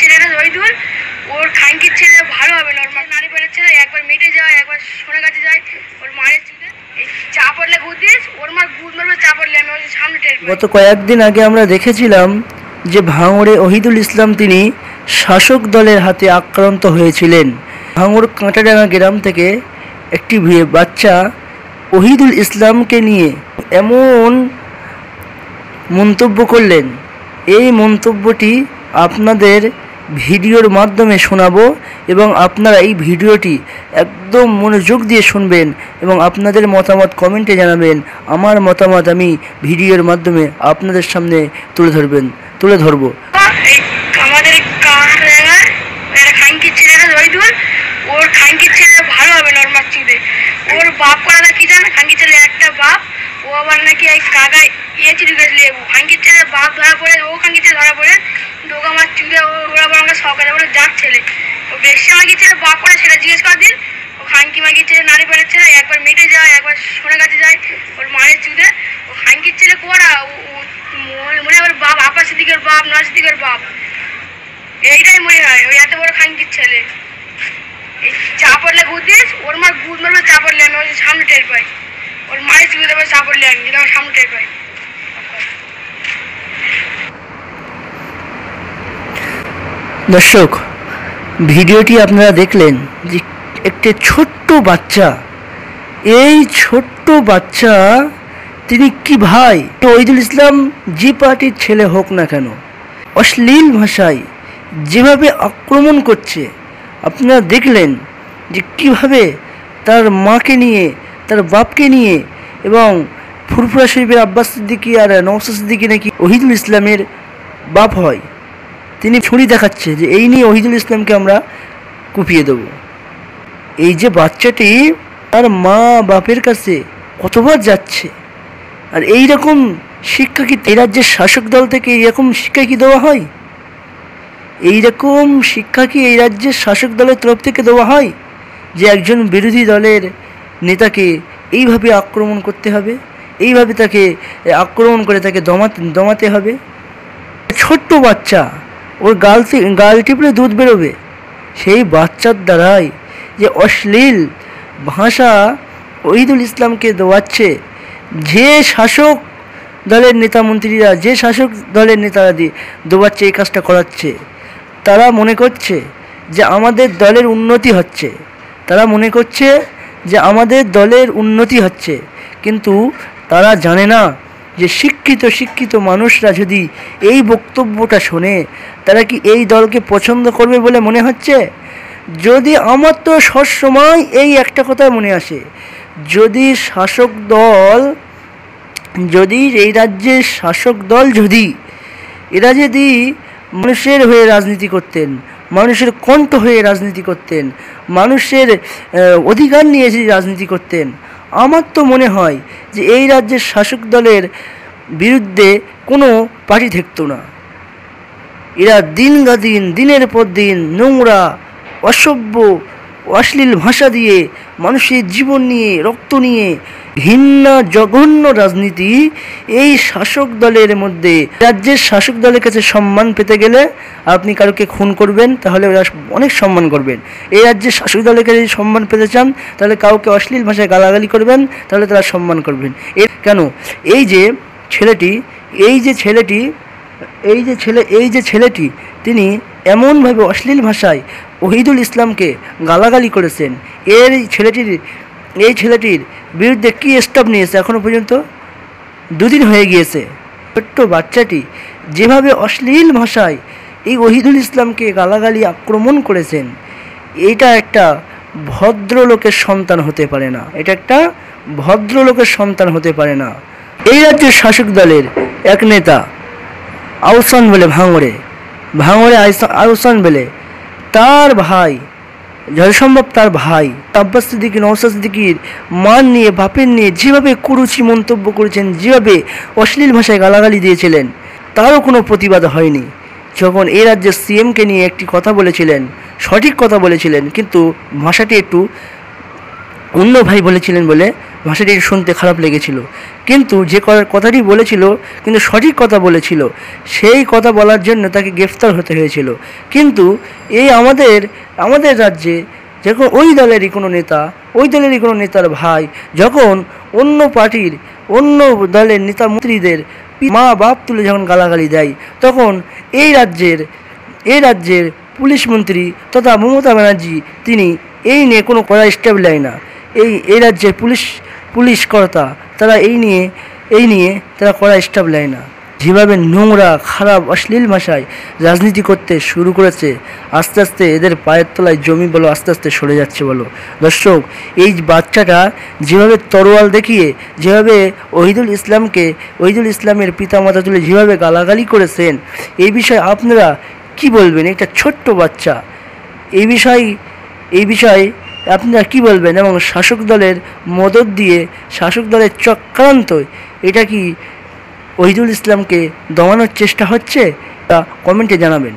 ছেলেটা শহীদুল, ওর খাঙ্কির ছেলে ভালো হবে না, ওর নারী পেটের ছেলে একবার মেটে যায়, একবার সোনা কাছে যায়, ওর মায়ের চুলে চা পড়লে গুড় দিস, ওর মার গুড় মারবে চা পড়লে আমি ওই সামনে টের পাই। গত কয়েকদিন আগে আমরা দেখেছিলাম যে ভাঙড়ে ওহিদুল ইসলাম তিনি শাসক দলের হাতে আক্রান্ত হয়েছিলেন। ভাঙড় কাঁটাডাঙ্গা গ্রাম থেকে একটি বাচ্চা ওহিদুল ইসলামকে নিয়ে এমন মন্তব্য করলেন, এই মন্তব্যটি আপনাদের ভিডিওর মাধ্যমে শোনাবো এবং আপনারা এই ভিডিওটি একদম মনোযোগ দিয়ে শুনবেন এবং আপনাদের মতামত কমেন্টে জানাবেন। আমার মতামত আমি ভিডিওর মাধ্যমে আপনাদের সামনে তুলে ধরবো। আমাদের খাঙ্কির ছেলেটা শহীদুল, ওর খাঙ্কির ছেলে ভালো হবে না, ওর মার চুলে ওর বাপ করা কি জানে, খাঙ্কির ছেলে একটা বাপ, ও আবার নাকি এই কাকায় চুরি গেছিল, খাঙ্কির ছেলে বাপ ধরা পড়ে, ও খাঙ্কির ছেলে ধরা পড়ে দোকা মার চুলে, ওরা আবার আমাকে সকালে বলে যাক ছেলে, ও বেশি মাগির ছেলে বাপ করে সেটা জিজ্ঞেস করা দিন, ও খাঙ্কি মাগির ছেলে নারী পেটের ছেলে একবার মেটে যায়, একবার সোনা কাছে যায়, ওর মায়ের চুলে, ও খাঙ্কির ছেলে করা মনে হয় ওর বাপ আপা সিদ্দিকের বাপ, নয় সিদ্দিকের বাপ, এইটাই মনে হয় ওই এত বড় খাঙ্কির ছেলে। এই চা পড়লে গুড় দিস, ওর মার গুড় মারবে চা পড়লে আমি ওই সামনে টের পাই, ওর মায়ের চুলে দেবে চা পড়লে আমি যেটা আমার সামনে টের পাই। দর্শক, ভিডিওটি আপনারা দেখলেন যে একটি ছোট্ট বাচ্চা, এই ছোট্ট বাচ্চা তিনি কি ভাই ওহিদুল ইসলাম যে পার্টির ছেলে হোক না কেন, অশ্লীল ভাষায় যেভাবে আক্রমণ করছে আপনারা দেখলেন যে কিভাবে তার মাকে নিয়ে, তার বাপকে নিয়ে, এবং ফুরফুরা শরীফের আব্বাস সিদ্দিকী আর নওশাদ সিদ্দিকী নাকি ওহিদুল ইসলামের বাপ হয়, তিনি ছুরি দেখাচ্ছে যে এই নিয়ে ওহিদুল ইসলামকে আমরা কুপিয়ে দেব। এই যে বাচ্চাটি তার মা বাপের কাছে কতবার যাচ্ছে, আর এই রকম শিক্ষা কি এই রাজ্যের শাসক দল থেকে এইরকম শিক্ষা কি দেওয়া হয়? এইরকম শিক্ষা কি এই রাজ্যের শাসক দলের তরফ থেকে দেওয়া হয় যে একজন বিরোধী দলের নেতাকে এইভাবে আক্রমণ করতে হবে, এইভাবে তাকে আক্রমণ করে তাকে দমাতে হবে? ছোট্ট বাচ্চা, ওর গাল টিপলে দুধ বেরোবে, সেই বাচ্চার দ্বারাই যে অশ্লীল ভাষা ওহিদুল ইসলামকে দেওয়াচ্ছে, যে শাসক দলের নেতা মন্ত্রীরা, যে শাসক দলের নেতারা দিয়ে দেওয়াচ্ছে, এই কাজটা করাচ্ছে, তারা মনে করছে যে আমাদের দলের উন্নতি হচ্ছে, তারা মনে করছে যে আমাদের দলের উন্নতি হচ্ছে, কিন্তু তারা জানে না যে শিক্ষিত মানুষরা যদি এই বক্তব্যটা শোনে তারা কি এই দলকে পছন্দ করবে বলে মনে হচ্ছে? যদি আমার তো সবসময় এই একটা কথাই মনে আসে, যদি এই রাজ্যের শাসক দল এরা যদি মানুষের হয়ে রাজনীতি করতেন, মানুষের কণ্ঠ হয়ে রাজনীতি করতেন, মানুষের অধিকার নিয়ে যদি রাজনীতি করতেন, আমার তো মনে হয় যে এই রাজ্যের শাসক দলের বিরুদ্ধে কোনো পার্টি থাকতো না। এরা দিনের পর দিন নোংরা, অসভ্য, অশ্লীল ভাষা দিয়ে মানুষের জীবন নিয়ে, রক্ত নিয়ে ঘৃণা জঘন্য রাজনীতি এই শাসক দলের মধ্যে। রাজ্যের শাসক দলের কাছে সম্মান পেতে গেলে আপনি কারোকে খুন করবেন, তাহলে ওরা অনেক সম্মান করবেন। এই রাজ্যের শাসক দলের কাছে যদি সম্মান পেতে চান তাহলে কাউকে অশ্লীল ভাষায় গালাগালি করবেন, তাহলে তারা সম্মান করবেন। কেন এই যে ছেলেটি তিনি এমনভাবে অশ্লীল ভাষায় ওহিদুল ইসলামকে গালাগালি করেছেন, এই ছেলেটির বিরুদ্ধে কি স্টেপ নিয়েছে এখনো পর্যন্ত? 2 দিন হয়ে গিয়েছে। ছোট্ট বাচ্চাটি যেভাবে অশ্লীল ভাষায় এই ওহিদুল ইসলামকে গালাগালি আক্রমণ করেছেন, এটা একটা ভদ্রলোকের সন্তান হতে পারে না, এটা একটা ভদ্রলোকের সন্তান হতে পারে না। এই রাজ্যের শাসক দলের এক নেতা আহসান বলে, ভাঙড়ে আহসান বলে, তার ভাই যথাসম্ভব তার ভাই আব্বাস সিদ্দিকী, নওশাদ সিদ্দিকীর মান নিয়ে, বাপের নিয়ে যেভাবে কুরুচি মন্তব্য করেছেন, যেভাবে অশ্লীল ভাষায় গালাগালি দিয়েছিলেন, তারও কোনো প্রতিবাদ হয়নি। যখন এই রাজ্যের সিএমকে নিয়ে একটি কথা বলেছিলেন, সঠিক কথা বলেছিলেন, কিন্তু ভাষাটি একটু অন্য ভাই বলেছিলেন বলে ভাষাটি শুনতে খারাপ লেগেছিল, কিন্তু যে কথাটি বলেছিল কিন্তু সঠিক কথা বলেছিল, সেই কথা বলার জন্য তাকে গ্রেফতার হতে হয়েছিল। কিন্তু এই আমাদের রাজ্যে যখন ওই দলেরই কোনো নেতার ভাই যখন অন্য পার্টির অন্য দলের নেতা মন্ত্রীদের মা বাপ তুলে যখন গালাগালি দেয়, তখন এই রাজ্যের পুলিশ মন্ত্রী তথা মমতা ব্যানার্জি তিনি এই নিয়ে কোনো কড়া স্টেপ নেয় না। এই রাজ্যের পুলিশ কর্তা তারা এই নিয়ে তারা কড়া স্টেপ নেয় না। যেভাবে নোংরা খারাপ অশ্লীল ভাষায় রাজনীতি করতে শুরু করেছে, আস্তে আস্তে এদের পায়ের তলায় জমি বলো আস্তে আস্তে সরে যাচ্ছে বলো। দর্শক, এই বাচ্চাটা যেভাবে তরোয়াল দেখিয়ে যেভাবে ওহিদুল ইসলামের পিতামাতা তুলে যেভাবে গালাগালি করেছেন, এই বিষয়ে আপনারা কি বলবেন? একটা ছোট্ট বাচ্চা, এই বিষয়ে আপনারা কি বলবেন? এবং শাসক দলের মদত দিয়ে শাসক দলের চক্রান্ত, এটা কি ওহিদুল ইসলামকে দমানোর চেষ্টা হচ্ছে? তা কমেন্টে জানাবেন।